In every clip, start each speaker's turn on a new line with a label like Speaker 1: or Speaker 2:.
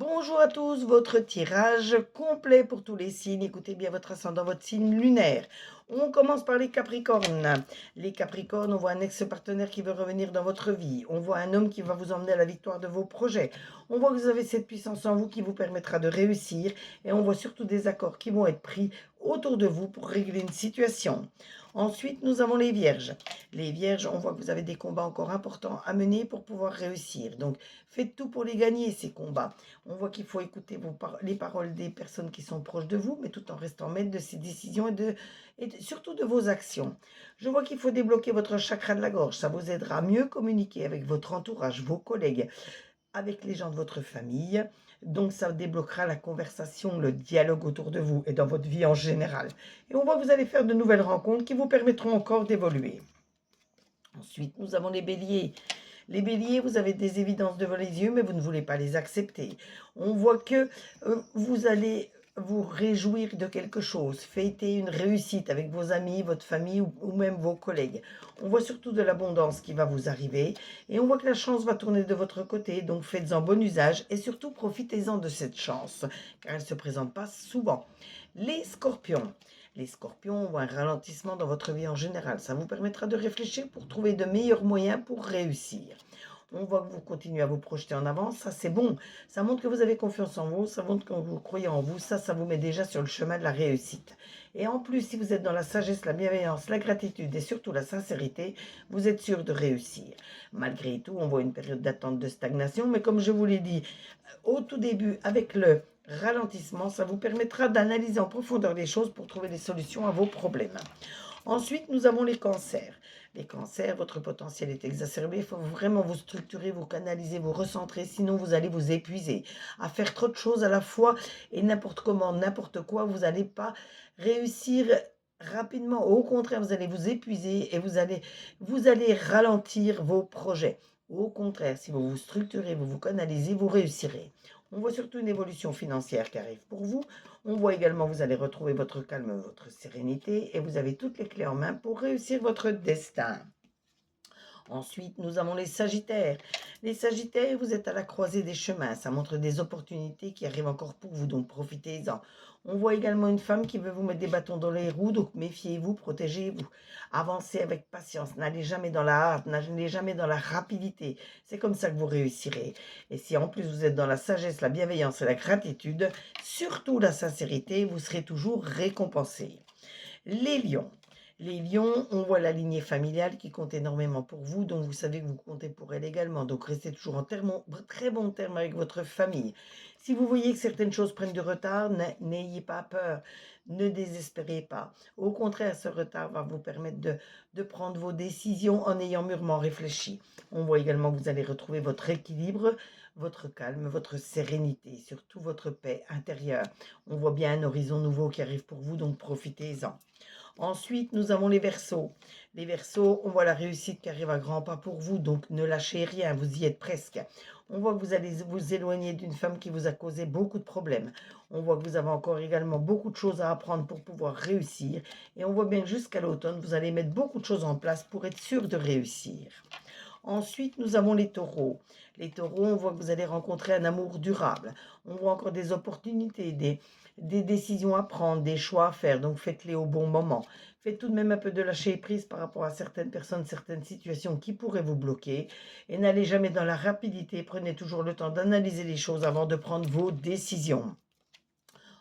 Speaker 1: Bonjour à tous, votre tirage complet pour tous les signes. Écoutez bien votre ascendant, votre signe lunaire. On commence par les Capricornes. Les Capricornes, on voit un ex-partenaire qui veut revenir dans votre vie. On voit un homme qui va vous emmener à la victoire de vos projets. On voit que vous avez cette puissance en vous qui vous permettra de réussir. Et on voit surtout des accords qui vont être pris autour de vous pour régler une situation. Ensuite, nous avons les Vierges. Les Vierges, on voit que vous avez des combats encore importants à mener pour pouvoir réussir. Donc, faites tout pour les gagner, ces combats. On voit qu'il faut écouter les paroles des personnes qui sont proches de vous, mais tout en restant maître de ses décisions et surtout de vos actions. Je vois qu'il faut débloquer votre chakra de la gorge. Ça vous aidera à mieux communiquer avec votre entourage, vos collègues, avec les gens de votre famille. Donc, ça débloquera la conversation, le dialogue autour de vous et dans votre vie en général. Et on voit que vous allez faire de nouvelles rencontres qui vous permettront encore d'évoluer. Ensuite, nous avons les béliers. Les béliers, vous avez des évidences devant les yeux, mais vous ne voulez pas les accepter. On voit que vous allez vous réjouir de quelque chose, fêter une réussite avec vos amis, votre famille ou même vos collègues. On voit surtout de l'abondance qui va vous arriver et on voit que la chance va tourner de votre côté, donc faites-en bon usage et surtout profitez-en de cette chance, car elle ne se présente pas souvent. Les scorpions. Les scorpions ont un ralentissement dans votre vie en général. Ça vous permettra de réfléchir pour trouver de meilleurs moyens pour réussir. On voit que vous continuez à vous projeter en avant, ça c'est bon. Ça montre que vous avez confiance en vous, ça montre que vous croyez en vous, ça vous met déjà sur le chemin de la réussite. Et en plus, si vous êtes dans la sagesse, la bienveillance, la gratitude et surtout la sincérité, vous êtes sûr de réussir. Malgré tout, on voit une période d'attente de stagnation, mais comme je vous l'ai dit au tout début, avec le ralentissement, ça vous permettra d'analyser en profondeur les choses pour trouver des solutions à vos problèmes. Ensuite, nous avons les cancers. Les cancers, votre potentiel est exacerbé. Il faut vraiment vous structurer, vous canaliser, vous recentrer. Sinon, vous allez vous épuiser à faire trop de choses à la fois et n'importe comment, n'importe quoi. Vous n'allez pas réussir rapidement. Au contraire, vous allez vous épuiser et vous allez ralentir vos projets. Au contraire, si vous vous structurez, vous vous canalisez, vous réussirez. On voit surtout une évolution financière qui arrive pour vous. On voit également que vous allez retrouver votre calme, votre sérénité et vous avez toutes les clés en main pour réussir votre destin. Ensuite, nous avons les Sagittaires. Les Sagittaires, vous êtes à la croisée des chemins. Ça montre des opportunités qui arrivent encore pour vous, donc profitez-en. On voit également une femme qui veut vous mettre des bâtons dans les roues, donc méfiez-vous, protégez-vous. Avancez avec patience, n'allez jamais dans la hâte, n'allez jamais dans la rapidité. C'est comme ça que vous réussirez. Et si en plus vous êtes dans la sagesse, la bienveillance et la gratitude, surtout la sincérité, vous serez toujours récompensé. Les lions. Les lions, on voit la lignée familiale qui compte énormément pour vous, donc vous savez que vous comptez pour elle également. Donc restez toujours en très bon terme avec votre famille. Si vous voyez que certaines choses prennent du retard, n'ayez pas peur, ne désespérez pas. Au contraire, ce retard va vous permettre de prendre vos décisions en ayant mûrement réfléchi. On voit également que vous allez retrouver votre équilibre, votre calme, votre sérénité, surtout votre paix intérieure. On voit bien un horizon nouveau qui arrive pour vous, donc profitez-en. Ensuite, nous avons les Verseaux. Les Verseaux, on voit la réussite qui arrive à grands pas pour vous, donc ne lâchez rien, vous y êtes presque. On voit que vous allez vous éloigner d'une femme qui vous a causé beaucoup de problèmes. On voit que vous avez encore également beaucoup de choses à apprendre pour pouvoir réussir. Et on voit bien que jusqu'à l'automne, vous allez mettre beaucoup de choses en place pour être sûr de réussir. Ensuite, nous avons les taureaux. Les taureaux, on voit que vous allez rencontrer un amour durable. On voit encore des opportunités, des décisions à prendre, des choix à faire. Donc, faites-les au bon moment. Faites tout de même un peu de lâcher prise par rapport à certaines personnes, certaines situations qui pourraient vous bloquer. Et n'allez jamais dans la rapidité. Prenez toujours le temps d'analyser les choses avant de prendre vos décisions.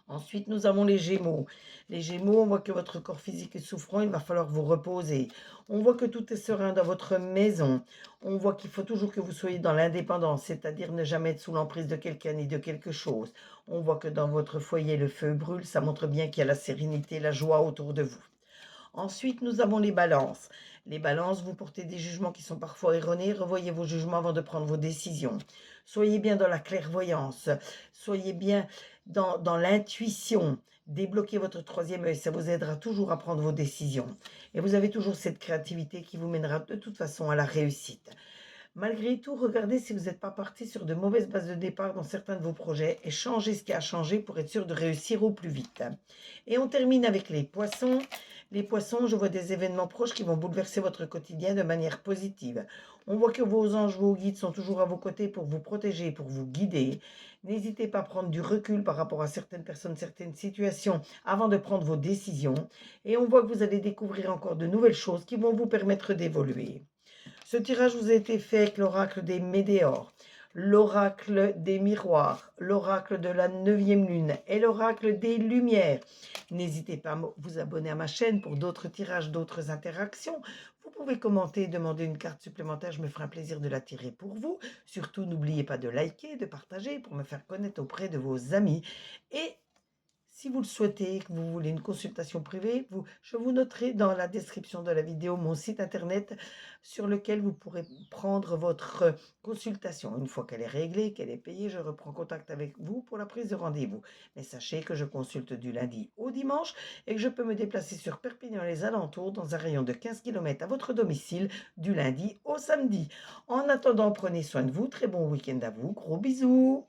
Speaker 1: Ensuite, nous avons les Gémeaux. Les Gémeaux, on voit que votre corps physique est souffrant, il va falloir vous reposer. On voit que tout est serein dans votre maison. On voit qu'il faut toujours que vous soyez dans l'indépendance, c'est-à-dire ne jamais être sous l'emprise de quelqu'un ni de quelque chose. On voit que dans votre foyer, le feu brûle, ça montre bien qu'il y a la sérénité, la joie autour de vous. Ensuite, nous avons les balances. Les balances, vous portez des jugements qui sont parfois erronés. Revoyez vos jugements avant de prendre vos décisions. Soyez bien dans la clairvoyance. Soyez bien dans l'intuition. Débloquez votre troisième œil. Ça vous aidera toujours à prendre vos décisions. Et vous avez toujours cette créativité qui vous mènera de toute façon à la réussite. Malgré tout, regardez si vous n'êtes pas parti sur de mauvaises bases de départ dans certains de vos projets et changez ce qui a changé pour être sûr de réussir au plus vite. Et on termine avec les poissons. Les poissons, je vois des événements proches qui vont bouleverser votre quotidien de manière positive. On voit que vos anges, vos guides sont toujours à vos côtés pour vous protéger, pour vous guider. N'hésitez pas à prendre du recul par rapport à certaines personnes, certaines situations avant de prendre vos décisions. Et on voit que vous allez découvrir encore de nouvelles choses qui vont vous permettre d'évoluer. Ce tirage vous a été fait avec l'oracle des Médéors, l'oracle des miroirs, l'oracle de la 9e lune et l'oracle des lumières. N'hésitez pas à vous abonner à ma chaîne pour d'autres tirages, d'autres interactions. Vous pouvez commenter, demander une carte supplémentaire, je me ferai un plaisir de la tirer pour vous. Surtout, n'oubliez pas de liker, de partager pour me faire connaître auprès de vos amis. Et si vous le souhaitez, que vous voulez une consultation privée, je vous noterai dans la description de la vidéo mon site internet sur lequel vous pourrez prendre votre consultation. Une fois qu'elle est réglée, qu'elle est payée, je reprends contact avec vous pour la prise de rendez-vous. Mais sachez que je consulte du lundi au dimanche et que je peux me déplacer sur Perpignan et les alentours dans un rayon de 15 km à votre domicile du lundi au samedi. En attendant, prenez soin de vous. Très bon week-end à vous. Gros bisous.